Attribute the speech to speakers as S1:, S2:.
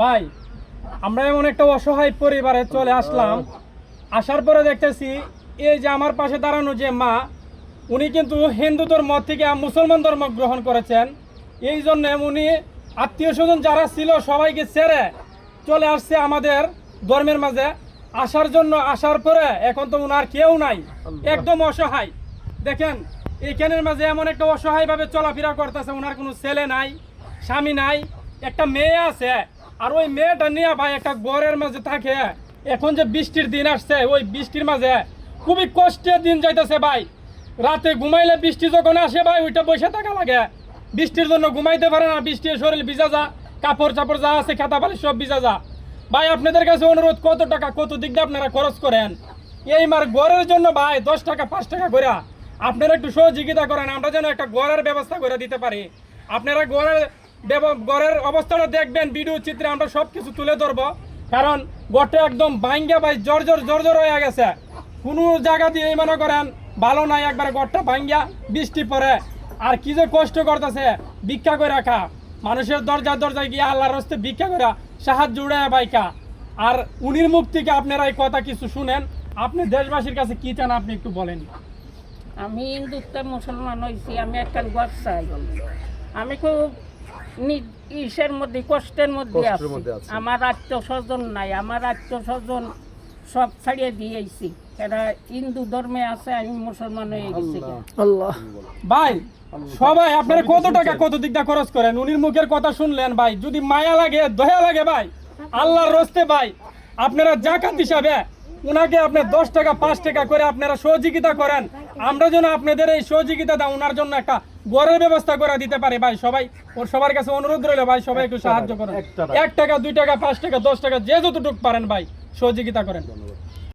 S1: ভাই আমরা এমন একটা অসহায় পরিবারে চলে আসলাম, আসার পরে দেখতেছি এই যে আমার পাশে দাঁড়ানো যে মা, উনি কিন্তু হিন্দু ধর্ম থেকে মুসলমান ধর্ম গ্রহণ করেছেন। এই জন্য উনি আত্মীয় স্বজন যারা ছিল সবাইকে ছেড়ে চলে আসছে আমাদের ধর্মের মাঝে আসার জন্য। আসার পরে এখন তো উনার কেউ নাই, একদম অসহায়। দেখেন এইখানের মাঝে এমন একটা অসহায়ভাবে চলাফেরা করতেছে, ওনার কোনো ছেলে নাই, স্বামী নাই, একটা মেয়ে আছে। আর ওই মেয়েটা নিয়ে ভাই একটা ঘরের মাঝে থাকে। এখন যে বৃষ্টির দিন আসছে, ওই বৃষ্টির মাঝে খুবই কষ্টের দিন যাইতেছে ভাই। রাতে ঘুমাইলে বৃষ্টি যখন আসে ভাই ওইটা বসে থাকা লাগে, বৃষ্টির জন্য ঘুমাইতে পারে না, বৃষ্টির শরীর ভিজা যা, কাপড় চাপড় যা আছে খাতা বালি সব ভিজা যা। ভাই আপনাদের কাছে অনুরোধ, কত টাকা কত দিক দিয়ে আপনারা খরচ করেন এই মার ঘরের জন্য ভাই 10 টাকা 5 টাকা করে আপনারা একটু সহযোগিতা করেন, আমরা যেন একটা ঘরের ব্যবস্থা করে দিতে পারি। আপনারা ঘরের অবস্থাটা দেখবেন, ভিডিও চিত্রে আমরা সব কিছু তুলে ধরবো। কারণ ঘরটা একদম ভাঙ্গা ভাই জর্জর হয়ে গেছে, কোনো জায়গা দিয়ে মনে করেন ভালো নাই, একবার ঘরটা ভাঙ্গা বৃষ্টি পড়ে। আর কি যে কষ্ট করতেছে, ভিক্ষা করে রাখা, মানুষের দরজায় গিয়ে আল্লাহর রাস্তে ভিক্ষা করে সাহায্য উড়ায় বাইকা। আর উনির মুখ থেকে আপনারা এই কথা কিছু শুনেন, আপনি দেশবাসীর কাছে কি চান আপনি একটু বলেন।
S2: আমি হিন্দুত্বের মুসলমান হয়েছি, আমি একটা ঘর চাই। আমি খুব ইসের মধ্যে কষ্টের মধ্যে আছি। আমার আত্মীয় স্বজন নাই, আমার আত্মীয় স্বজন সব ছাড়িয়ে দিয়েছি। এরা হিন্দু ধর্মে আছে, আমি মুসলমান হয়ে গেছি।
S1: আল্লাহ ভাই সবাই আপনারা কত টাকা কত দিক দিয়ে খরচ করেন, উনির মুখের কথা শুনলেন ভাই। যদি মায়া লাগে দয়া লাগে ভাই, আল্লাহর রস্তে ভাই আপনারা জাকাত হিসাবে উনাকে আপনি 10 টাকা 5 টাকা করে আপনারা সহযোগিতা করেন। আমরা যেন আপনাদের এই সহযোগিতা দাও, ওনার জন্য একটা ঘরের ব্যবস্থা করে দিতে পারে ভাই। সবাই সবার কাছে অনুরোধ রইল ভাই, সবাই একটু সাহায্য করেন। 1 টাকা 2 টাকা 5 টাকা 10 টাকা যে যতটুকু পারেন ভাই সহযোগিতা করেন।